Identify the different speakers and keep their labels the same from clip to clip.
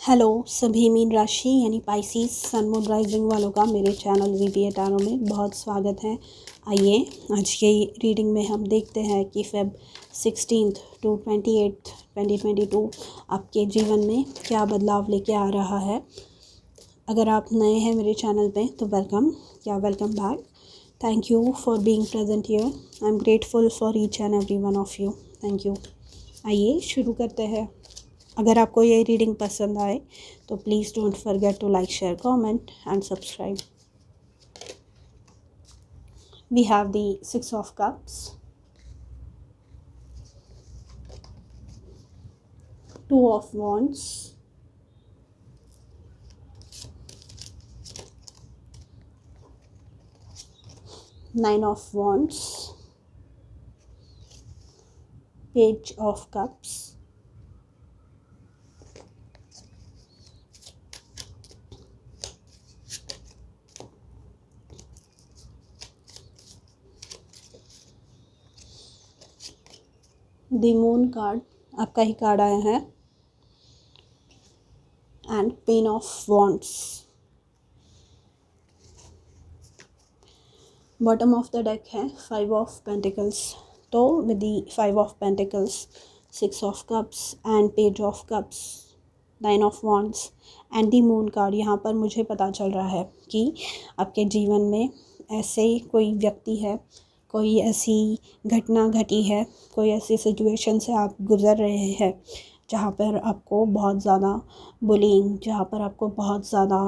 Speaker 1: Hello सभी mean राशि यानी पाइसिस सन मून राइजिंग वालों का मेरे चैनल वीपीए टैरो में बहुत स्वागत है। आइए आज के रीडिंग में हम देखते हैं कि फेब 16 टू 28 2022 आपके जीवन में क्या बदलाव लेके आ रहा है। अगर आप नए हैं मेरे चैनल पे तो welcome welcome back. Thank you for being present here. I am grateful for each and every one of you. Thank you. आइए शुरू करते हैं। अगर आपको ये रीडिंग पसंद आए तो please don't forget to like share comment and subscribe. We have the 6 of cups, 2 of wands, 9 of wands, page of cups, the moon card आपका ही कार्ड आया है, and ten of wands. Bottom of the deck है 5 of pentacles. तो with the 5 of pentacles, 6 of cups and page of cups, 9 of wands and the moon card, यहाँ पर मुझे पता चल रहा है कि आपके जीवन में ऐसे कोई व्यक्ति है, कोई ऐसी घटना घटी है, कोई ऐसी सिचुएशन से आप गुज़र रहे हैं जहाँ पर आपको बहुत ज़्यादा बुलिंग, जहाँ पर आपको बहुत ज़्यादा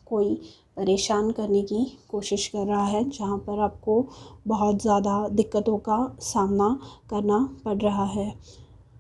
Speaker 1: कोई परेशान करने की कोशिश कर रहा है, जहाँ पर आपको बहुत ज़्यादा दिक्कतों का सामना करना पड़ रहा है।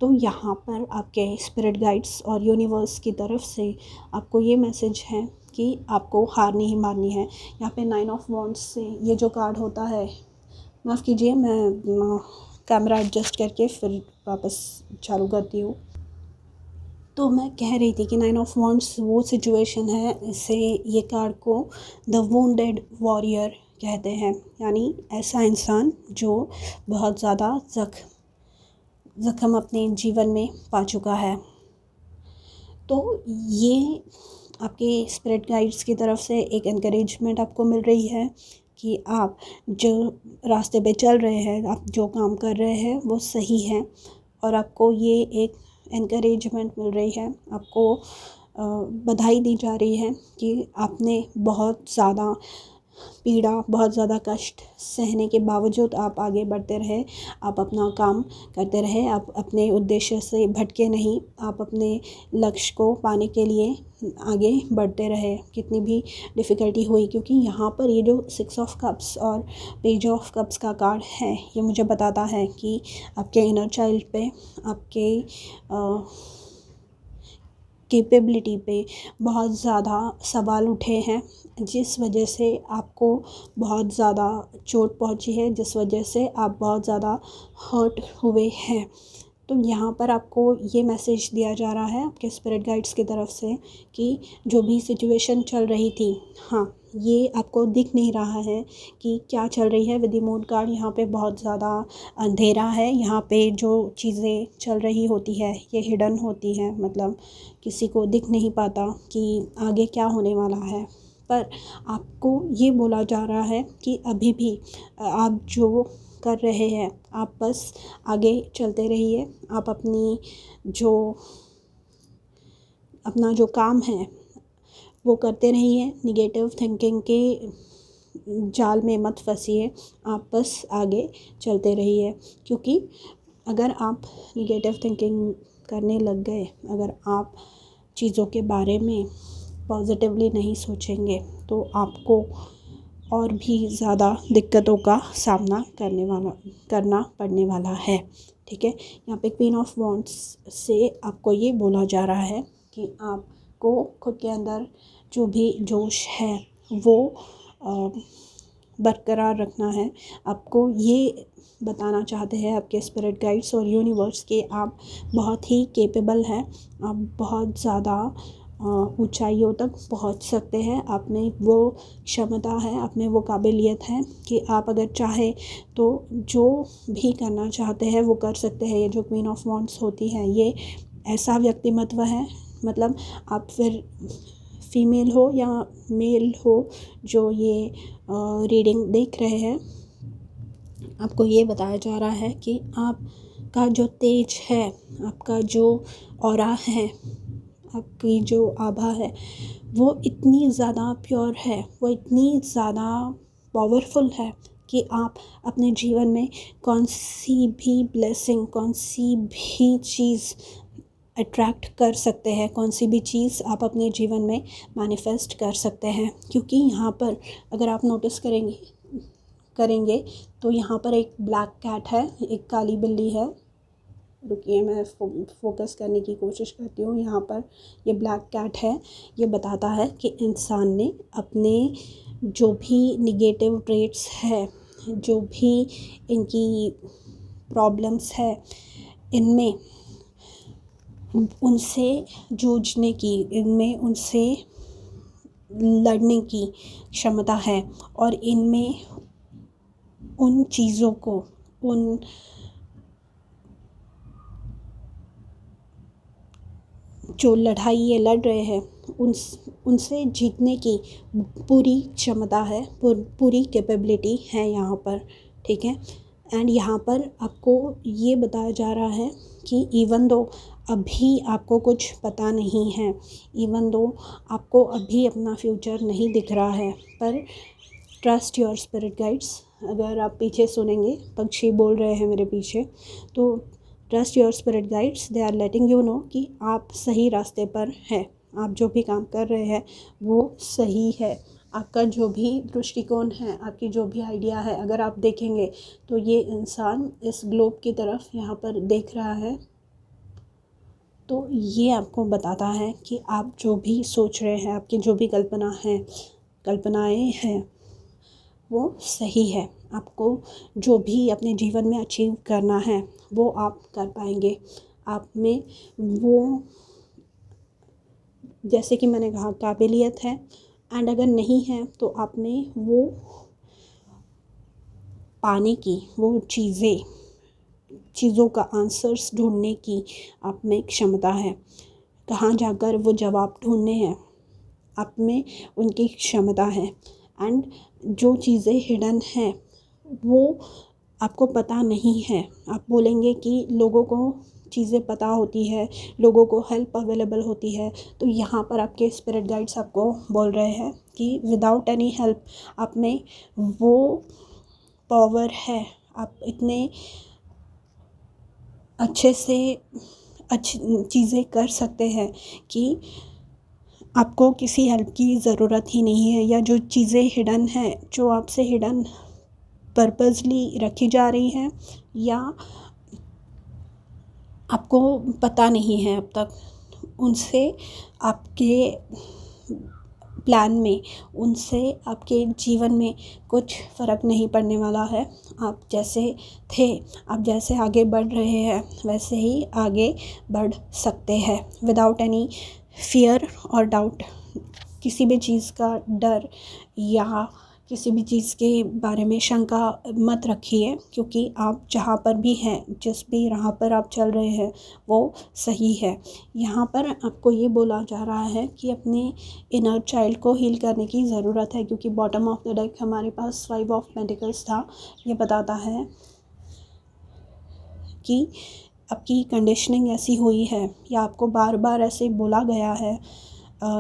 Speaker 1: तो यहाँ पर आपके स्पिरिट गाइड्स और यूनिवर्स की तरफ से आपको ये मैसेज है कि आपको हार नहीं माननी है। यहाँ पे 9 ऑफ वॉन्ड्स से ये जो कार्ड होता है, माफ़ कीजिए मैं कैमरा एडजस्ट करके फिर वापस चालू करती हूँ। तो मैं कह रही थी कि 9 ऑफ वॉन्ड्स वो सिचुएशन है, इसे ये कार्ड को द वुंडेड वॉरियर कहते हैं, यानी ऐसा इंसान जो बहुत ज़्यादा ज़ख्म अपने जीवन में पा चुका है। तो ये आपके स्पिरिट गाइड्स की तरफ से एक एनकरेजमेंट आपको मिल रही है कि आप जो रास्ते पे चल रहे हैं, आप जो काम कर रहे हैं वो सही है, और आपको ये एक एनकरेजमेंट मिल रही है, आपको बधाई दी जा रही है कि आपने बहुत ज़्यादा पीड़ा, बहुत ज़्यादा कष्ट सहने के बावजूद आप आगे बढ़ते रहे, आप अपना काम करते रहे, आप अपने उद्देश्य से भटके नहीं, आप अपने लक्ष्य को पाने के लिए आगे बढ़ते रहे, कितनी भी डिफ़िकल्टी हुई। क्योंकि यहाँ पर ये जो 6 ऑफ कप्स और पेज ऑफ कप्स का कार्ड है, ये मुझे बताता है कि आपके इनर चाइल्ड पे, आपके कैपेबिलिटी पे बहुत ज़्यादा सवाल उठे हैं, जिस वजह से आपको बहुत ज़्यादा चोट पहुंची है, जिस वजह से आप बहुत ज़्यादा हर्ट हुए हैं। तो यहाँ पर आपको ये मैसेज दिया जा रहा है आपके स्पिरिट गाइड्स की तरफ से कि जो भी सिचुएशन चल रही थी, हाँ, ये आपको दिख नहीं रहा है कि क्या चल रही है। विद द मून कार्ड यहाँ पे बहुत ज़्यादा अंधेरा है, यहाँ पे जो चीज़ें चल रही होती है ये हिडन होती है, मतलब किसी को दिख नहीं पाता कि आगे क्या होने वाला है। पर आपको ये बोला जा रहा है कि अभी भी आप जो कर रहे हैं, आप बस आगे चलते रहिए, आप अपना जो काम है वो करते रहिए, निगेटिव थिंकिंग के जाल में मत फंसिए, आप बस आगे चलते रहिए। क्योंकि अगर आप निगेटिव थिंकिंग करने लग गए, अगर आप चीज़ों के बारे में पॉजिटिवली नहीं सोचेंगे तो आपको और भी ज़्यादा दिक्कतों का सामना करना पड़ने वाला है। ठीक है, यहाँ पे क्वीन ऑफ वॉन्ड्स से आपको ये बोला जा रहा है कि आपको खुद के अंदर जो भी जोश है वो बरकरार रखना है। आपको ये बताना चाहते हैं आपके स्पिरिट गाइड्स और यूनिवर्स कि आप बहुत ही कैपेबल हैं, आप बहुत ज़्यादा ऊंचाइयों तक पहुंच सकते हैं, आप में वो क्षमता है, आप में वो काबिलियत है कि आप अगर चाहे तो जो भी करना चाहते हैं वो कर सकते हैं। ये जो क्वीन ऑफ वॉन्ड्स होती है ये ऐसा व्यक्तिमत्व है, मतलब आप फिर फीमेल हो या मेल हो जो ये रीडिंग देख रहे हैं, आपको ये बताया जा रहा है कि आपका जो तेज है, आपका जो ऑरा है, आपकी जो आभा है, वो इतनी ज़्यादा प्योर है, वो इतनी ज़्यादा पावरफुल है कि आप अपने जीवन में कौन सी भी ब्लेसिंग, कौन सी भी चीज़ अट्रैक्ट कर सकते हैं, कौन सी भी चीज़ आप अपने जीवन में मैनिफेस्ट कर सकते हैं। क्योंकि यहाँ पर अगर आप नोटिस करेंगे तो यहाँ पर एक ब्लैक कैट है, एक काली बिल्ली है। रुकिए, मैं फोकस करने की कोशिश करती हूँ। यहाँ पर ये ब्लैक कैट है, ये बताता है कि इंसान ने अपने जो भी निगेटिव ट्रेट्स है, जो भी इनकी प्रॉब्लम्स है, इनमें उनसे जूझने की, इनमें उनसे लड़ने की क्षमता है, और इनमें उन चीज़ों को, उन जो लड़ाई ये लड़ रहे हैं उनसे जीतने की पूरी क्षमता है, पूरी कैपेबिलिटी है यहाँ पर, ठीक है। एंड यहाँ पर आपको ये बताया जा रहा है कि इवन दो अभी आपको कुछ पता नहीं है, इवन दो आपको अभी अपना फ्यूचर नहीं दिख रहा है, पर ट्रस्ट योर स्पिरिट गाइड्स। अगर आप पीछे सुनेंगे, पक्षी बोल रहे हैं मेरे पीछे, तो trust your spirit guides, they are letting you know कि आप सही रास्ते पर हैं, आप जो भी काम कर रहे हैं वो सही है। आपका जो भी दृष्टिकोण है, आपकी जो भी आइडिया है, अगर आप देखेंगे तो ये इंसान इस ग्लोब की तरफ यहाँ पर देख रहा है, तो ये आपको बताता है कि आप जो भी सोच रहे हैं, आपकी जो भी कल्पनाएं हैं वो सही है। आपको जो भी अपने जीवन में अचीव करना है वो आप कर पाएंगे। आप में वो, जैसे कि मैंने कहा, काबिलियत है, एंड अगर नहीं है तो आप में वो पाने की, वो चीज़ों का आंसर्स ढूंढने की आप में क्षमता है। कहाँ जाकर वो जवाब ढूंढने हैं, आप में उनकी क्षमता है। एंड जो चीज़ें हिडन हैं वो आपको पता नहीं है। आप बोलेंगे कि लोगों को चीज़ें पता होती है, लोगों को हेल्प अवेलेबल होती है, तो यहाँ पर आपके स्पिरिट गाइड्स आपको बोल रहे हैं कि विदाउट एनी हेल्प आप में वो पावर है, आप इतने अच्छे से अच्छी चीज़ें कर सकते हैं कि आपको किसी हेल्प की ज़रूरत ही नहीं है। या जो चीज़ें हिडन हैं, जो आपसे हिडन पर्पसली रखी जा रही हैं या आपको पता नहीं है अब तक, उनसे आपके प्लान में, उनसे आपके जीवन में कुछ फ़र्क नहीं पड़ने वाला है। आप जैसे थे, आप जैसे आगे बढ़ रहे हैं वैसे ही आगे बढ़ सकते हैं विदाउट एनी फियर और डाउट। किसी भी चीज़ का डर या किसी भी चीज़ के बारे में शंका मत रखिए, क्योंकि आप जहाँ पर भी हैं, जिस भी राह पर आप चल रहे हैं वो सही है। यहाँ पर आपको ये बोला जा रहा है कि अपने इनर चाइल्ड को हील करने की ज़रूरत है, क्योंकि बॉटम ऑफ द डेक हमारे पास 5 ऑफ पेंटिकल्स था। ये बताता है कि आपकी कंडीशनिंग ऐसी हुई है या आपको बार बार ऐसे बोला गया है।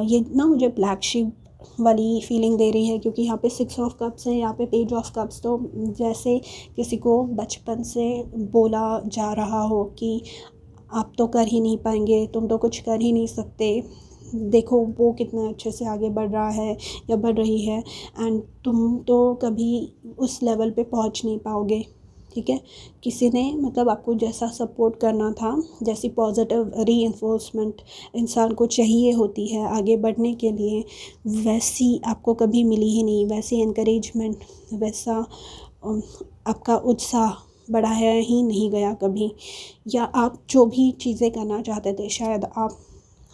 Speaker 1: ये ना मुझे ब्लैक शीप वाली फीलिंग दे रही है, क्योंकि यहाँ पे 6 ऑफ कप्स है, यहाँ पे पेज ऑफ कप्स। तो जैसे किसी को बचपन से बोला जा रहा हो कि आप तो कर ही नहीं पाएंगे, तुम तो कुछ कर ही नहीं सकते, देखो वो कितने अच्छे से आगे बढ़ रहा है या बढ़ रही है, एंड तुम तो कभी उस लेवल पे पहुँच नहीं पाओगे। ठीक है, किसी ने मतलब आपको जैसा सपोर्ट करना था, जैसी पॉजिटिव रीइंफोर्समेंट इंसान को चाहिए होती है आगे बढ़ने के लिए, वैसी आपको कभी मिली ही नहीं। वैसी एनकरेजमेंट, वैसा आपका उत्साह बढ़ाया ही नहीं गया कभी। या आप जो भी चीज़ें करना चाहते थे, शायद आप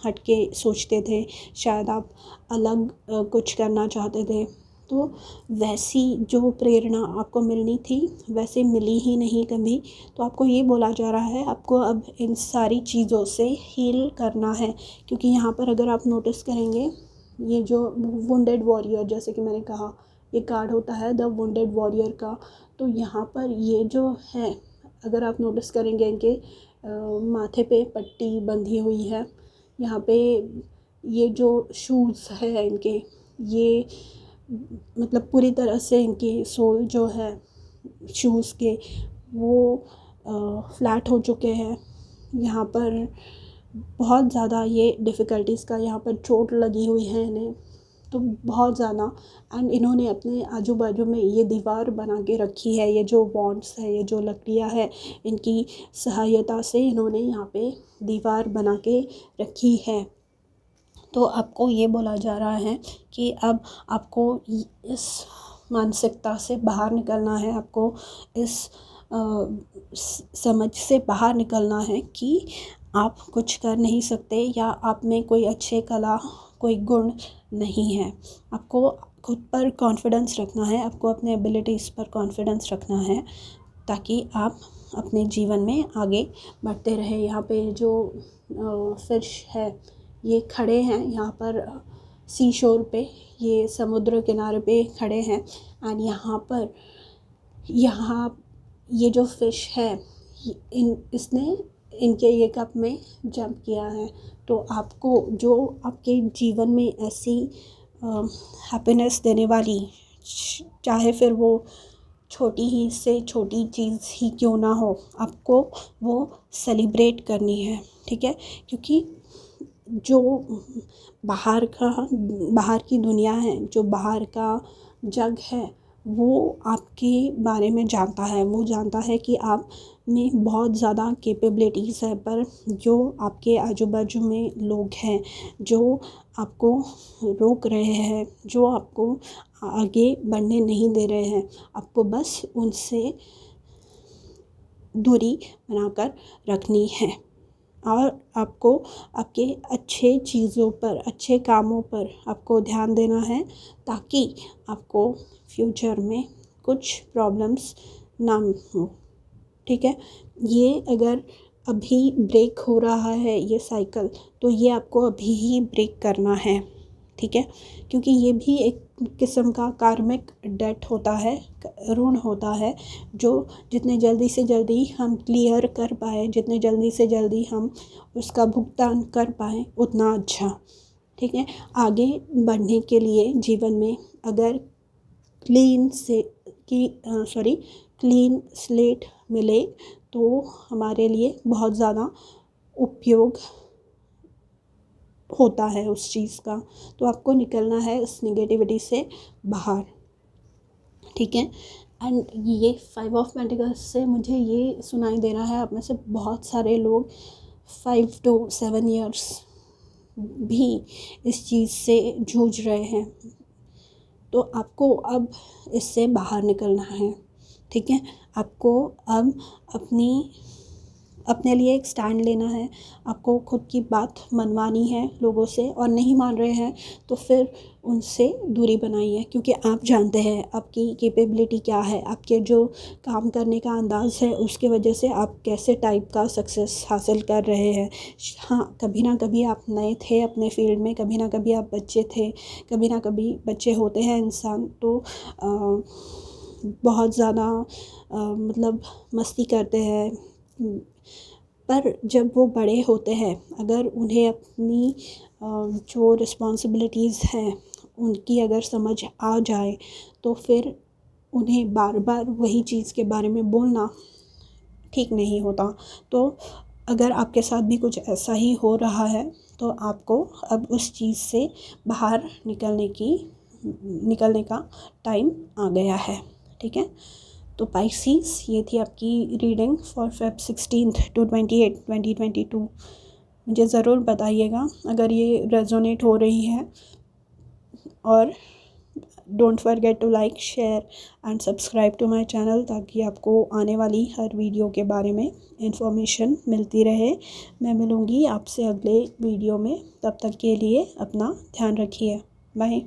Speaker 1: हट के सोचते थे, शायद आप अलग कुछ करना चाहते थे, तो वैसी जो प्रेरणा आपको मिलनी थी वैसे मिली ही नहीं कभी। तो आपको ये बोला जा रहा है आपको अब इन सारी चीज़ों से हील करना है, क्योंकि यहाँ पर अगर आप नोटिस करेंगे ये जो वुंडेड वॉरियर, जैसे कि मैंने कहा ये कार्ड होता है द वुंडेड वॉरियर का। तो यहाँ पर ये जो है, अगर आप नोटिस करेंगे इनके माथे पे पट्टी बंधी हुई है, यहाँ पे ये जो शूज़ है इनके, ये मतलब पूरी तरह से इनकी सोल जो है शूज़ के वो फ्लैट हो चुके हैं। यहाँ पर बहुत ज़्यादा ये डिफ़िकल्टीज़ का यहाँ पर चोट लगी हुई है इन्हें, तो बहुत ज़्यादा। एंड इन्होंने अपने आजू बाजू में ये दीवार बना के रखी है, ये जो बॉन्ड्स है, ये जो लकड़ियाँ है, इनकी सहायता से इन्होंने यहाँ पे दीवार बना के रखी है। तो आपको ये बोला जा रहा है कि अब आपको इस मानसिकता से बाहर निकलना है, आपको इस समझ से बाहर निकलना है कि आप कुछ कर नहीं सकते या आप में कोई अच्छे कला कोई गुण नहीं है। आपको खुद पर कॉन्फिडेंस रखना है, आपको अपने एबिलिटीज़ पर कॉन्फिडेंस रखना है ताकि आप अपने जीवन में आगे बढ़ते रहे। यहाँ पे जो फिश है ये खड़े हैं यहाँ पर सी शोर पे, ये समुद्र किनारे पे खड़े हैं। एंड यहाँ ये जो फ़िश है इसने इनके ये कप में जंप किया है। तो आपको जो आपके जीवन में ऐसी हैप्पीनेस देने वाली, चाहे फिर वो छोटी ही से छोटी चीज़ ही क्यों ना हो, आपको वो सेलिब्रेट करनी है, ठीक है। क्योंकि जो बाहर की दुनिया है, जो बाहर का जग है, वो आपके बारे में जानता है, वो जानता है कि आप में बहुत ज़्यादा कैपेबिलिटीज़ है, पर जो आपके आजू बाजू में लोग हैं जो आपको रोक रहे हैं, जो आपको आगे बढ़ने नहीं दे रहे हैं, आपको बस उनसे दूरी बनाकर रखनी है। और आपको आपके अच्छे चीज़ों पर, अच्छे कामों पर आपको ध्यान देना है ताकि आपको फ्यूचर में कुछ प्रॉब्लम्स ना हो, ठीक है। ये अगर अभी ब्रेक हो रहा है ये साइकिल, तो ये आपको अभी ही ब्रेक करना है, ठीक है। क्योंकि ये भी एक किस्म का कार्मिक डेट होता है, ऋण होता है, जो जितने जल्दी से जल्दी हम क्लियर कर पाए, जितने जल्दी से जल्दी हम उसका भुगतान कर पाए उतना अच्छा, ठीक है। आगे बढ़ने के लिए जीवन में अगर क्लीन स्लेट मिले तो हमारे लिए बहुत ज़्यादा उपयोग होता है उस चीज़ का। तो आपको निकलना है उस नेगेटिविटी से बाहर, ठीक है। एंड ये 5 ऑफ पेंटिकल्स से मुझे ये सुनाई दे रहा है, आप में से बहुत सारे लोग 5 to 7 years भी इस चीज़ से जूझ रहे हैं। तो आपको अब इससे बाहर निकलना है, ठीक है। आपको अब अपने लिए एक स्टैंड लेना है, आपको खुद की बात मनवानी है लोगों से, और नहीं मान रहे हैं तो फिर उनसे दूरी बनाइए, क्योंकि आप जानते हैं आपकी कैपेबिलिटी क्या है, आपके जो काम करने का अंदाज़ है उसके वजह से आप कैसे टाइप का सक्सेस हासिल कर रहे हैं। हाँ, कभी ना कभी आप नए थे अपने फील्ड में, कभी ना कभी आप बच्चे थे, कभी ना कभी बच्चे होते हैं इंसान तो बहुत ज़्यादा मतलब मस्ती करते हैं, पर जब वो बड़े होते हैं अगर उन्हें अपनी जो रिस्पॉन्सिबिलिटीज़ हैं उनकी अगर समझ आ जाए तो फिर उन्हें बार बार वही चीज़ के बारे में बोलना ठीक नहीं होता। तो अगर आपके साथ भी कुछ ऐसा ही हो रहा है तो आपको अब उस चीज़ से बाहर निकलने का टाइम आ गया है, ठीक है। तो पाइसीज़, ये थी आपकी रीडिंग फॉर Feb 16 to 28, 2022। मुझे ज़रूर बताइएगा अगर ये रेजोनेट हो रही है, और don't forget to like, share and subscribe to my channel, ताकि आपको आने वाली हर वीडियो के बारे में इंफॉर्मेशन मिलती रहे। मैं मिलूँगी आपसे अगले वीडियो में, तब तक के लिए अपना ध्यान रखिए, बाय।